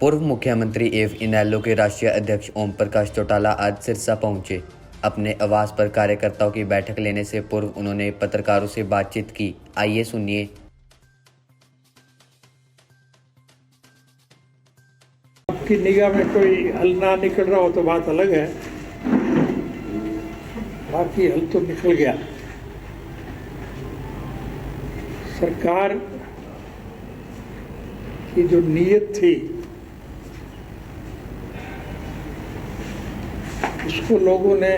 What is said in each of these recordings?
पूर्व मुख्यमंत्री एवं इनेलो के राष्ट्रीय अध्यक्ष ओम प्रकाश चौटाला आज सिरसा पहुंचे। अपने आवास पर कार्यकर्ताओं की बैठक लेने से पूर्व उन्होंने पत्रकारों से बातचीत की। आइए सुनिए। आपकी निगाह में कोई हल ना निकल रहा हो तो बात अलग है, बाकी हल तो निकल गया। सरकार की जो नीयत थी उसको लोगों ने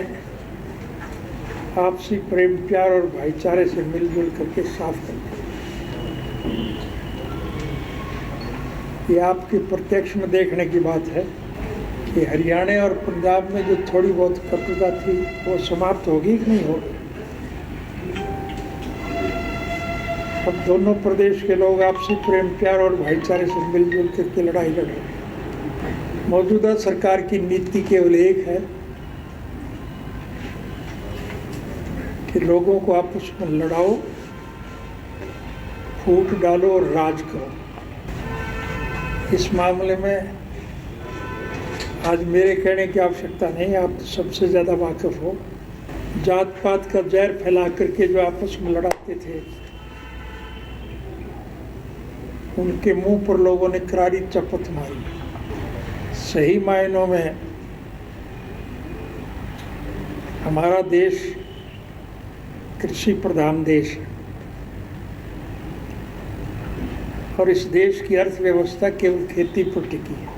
आपसी प्रेम प्यार और भाईचारे से मिलजुल करके साफ कर दिया। ये आपके प्रत्यक्ष में देखने की बात है कि हरियाणा और पंजाब में जो थोड़ी बहुत कटुता थी वो समाप्त होगी कि नहीं होगी। अब दोनों प्रदेश के लोग आपसी प्रेम प्यार और भाईचारे से मिलजुल करके लड़ाई लड़ रहे हैं। मौजूदा सरकार की नीति केवल एक है कि लोगों को आपस में लड़ाओ, फूट डालो और राज करो। इस मामले में आज मेरे कहने की आवश्यकता नहीं, आप तो सबसे ज़्यादा वाकिफ हो। जात पात का जहर फैला करके जो आपस में लड़ाते थे उनके मुंह पर लोगों ने करारी चपत मारी। सही मायनों में हमारा देश कृषि प्रधान देश है और इस देश की अर्थव्यवस्था केवल खेती पर टिकी है।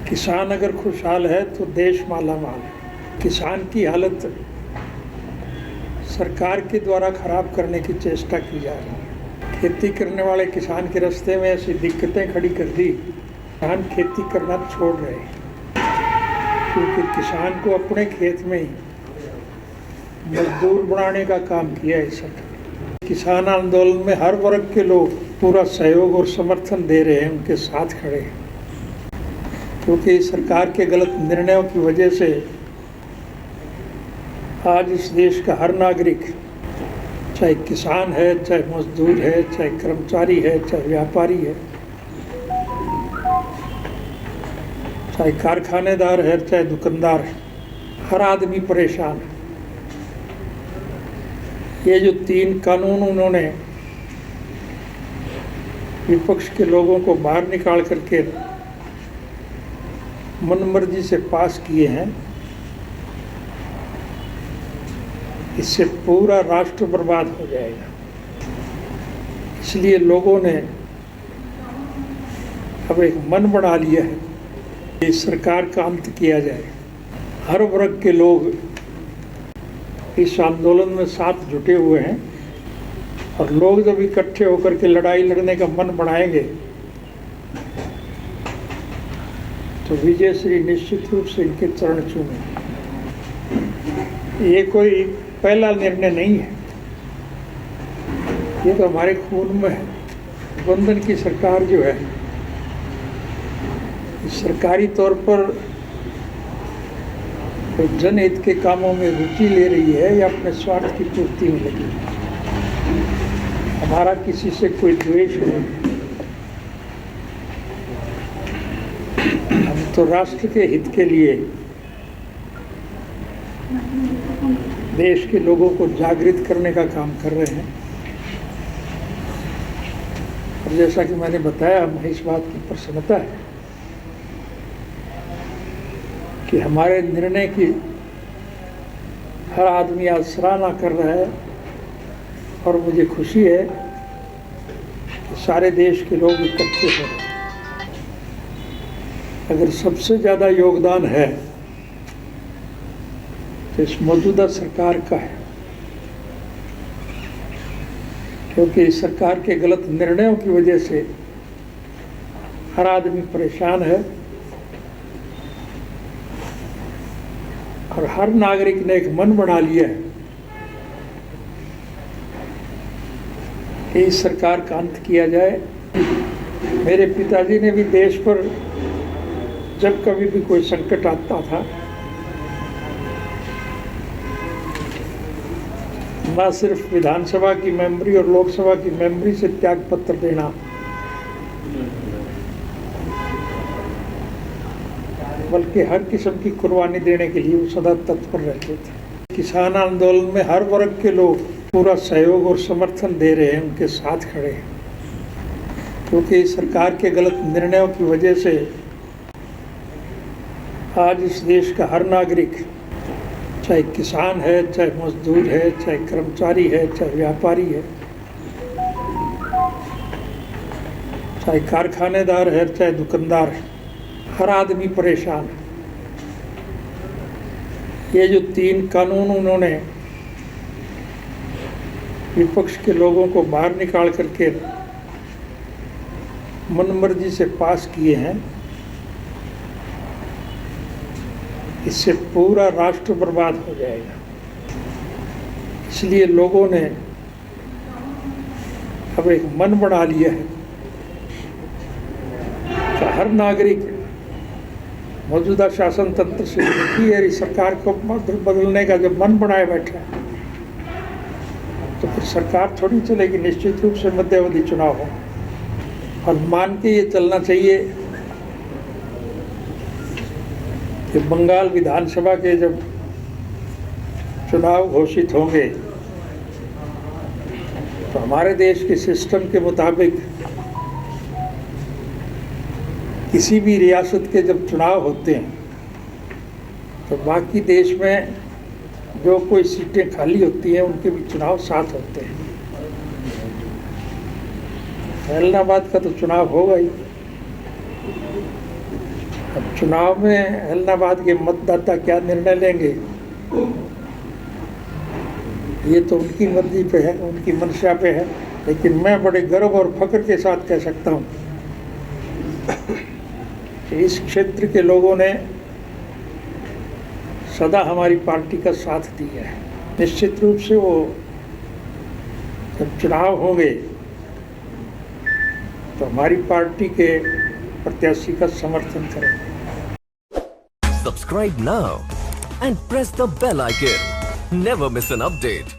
किसान अगर खुशहाल है तो देश मालामाल है। किसान की हालत सरकार के द्वारा खराब करने की चेष्टा की जा रही है। खेती करने वाले किसान के रास्ते में ऐसी दिक्कतें खड़ी कर दी, किसान खेती करना छोड़ रहे हैं क्योंकि किसान को अपने खेत में ही मजदूर बनाने का काम किया है सरकार। किसान आंदोलन में हर वर्ग के लोग पूरा सहयोग और समर्थन दे रहे हैं, उनके साथ खड़े हैं, क्योंकि सरकार के गलत निर्णयों की वजह से आज इस देश का हर नागरिक, चाहे किसान है, चाहे मजदूर है, चाहे कर्मचारी है, चाहे व्यापारी है, चाहे कारखानेदार है, चाहे दुकानदार है, हर आदमी परेशान है। ये जो 3 कानून उन्होंने विपक्ष के लोगों को बाहर निकाल करके मनमर्जी से पास किए हैं, इससे पूरा राष्ट्र बर्बाद हो जाएगा। इसलिए लोगों ने अब एक मन बना लिया है कि सरकार का अंत किया जाए। हर वर्ग के लोग इस आंदोलन में साथ जुटे हुए हैं और लोग जब इकट्ठे होकर के लड़ाई लड़ने का मन बनाएंगे तो विजय श्री निश्चित रूप से इनके चरण चूमेंगे। ये कोई पहला निर्णय नहीं है, ये तो हमारे खून में है। बंधन की सरकार जो है सरकारी तौर पर जनहित के कामों में रुचि ले रही है या अपने स्वार्थ की पूर्ति में लगी। हमारा किसी से कोई द्वेष नहीं, हम तो राष्ट्र के हित के लिए देश के लोगों को जागृत करने का काम कर रहे हैं। और जैसा कि मैंने बताया, हमें इस बात की प्रसन्नता है कि हमारे निर्णय की हर आदमी आज सराहना कर रहा है और मुझे खुशी है कि सारे देश के लोग इकट्ठे हो रहे हैं। अगर सबसे ज़्यादा योगदान है तो इस मौजूदा सरकार का है, क्योंकि इस सरकार के गलत निर्णयों की वजह से हर आदमी परेशान है और हर नागरिक ने एक मन बना लिया है कि इस सरकार का अंत किया जाए। मेरे पिताजी ने भी देश पर जब कभी भी कोई संकट आता था, न सिर्फ विधानसभा की मेंबरी और लोकसभा की मेंबरी से त्याग पत्र देना, बल्कि हर किस्म की कुर्बानी देने के लिए वो सदा तत्पर रहते थे। किसान आंदोलन में हर वर्ग के लोग पूरा सहयोग और समर्थन दे रहे हैं, उनके साथ खड़े हैं, क्योंकि सरकार के गलत निर्णयों की वजह से आज इस देश का हर नागरिक, चाहे किसान है, चाहे मजदूर है, चाहे कर्मचारी है, चाहे व्यापारी है, चाहे कारखानेदार है, चाहे दुकानदार है, हर आदमी परेशान है। ये जो 3 कानून उन्होंने विपक्ष के लोगों को बाहर निकाल करके मनमर्जी से पास किए हैं, इससे पूरा राष्ट्र बर्बाद हो जाएगा। इसलिए लोगों ने अब एक मन बना लिया है कि हर नागरिक मौजूदा शासन तंत्र से दुखी है, सरकार को बदलने का जब मन बनाए बैठा है तो फिर सरकार थोड़ी चलेगी। निश्चित रूप से मध्यावधि चुनाव हो और मान के ये चलना चाहिए कि बंगाल विधानसभा के जब चुनाव घोषित होंगे तो हमारे देश के सिस्टम के मुताबिक किसी भी रियासत के जब चुनाव होते हैं तो बाकी देश में जो कोई सीटें खाली होती हैं उनके भी चुनाव साथ होते हैं। इलाहाबाद का तो चुनाव होगा ही। अब चुनाव में इलाहाबाद के मतदाता क्या निर्णय लेंगे ये तो उनकी मर्जी पे है, उनकी मंशा पे है, लेकिन मैं बड़े गर्व और फख्र के साथ कह सकता हूँ कि इस क्षेत्र के लोगों ने सदा हमारी पार्टी का साथ दिया है। निश्चित रूप से वो जब चुनाव होंगे तो हमारी पार्टी के प्रत्याशी का समर्थन करेंगे। Subscribe now and press the bell icon. Never miss an update.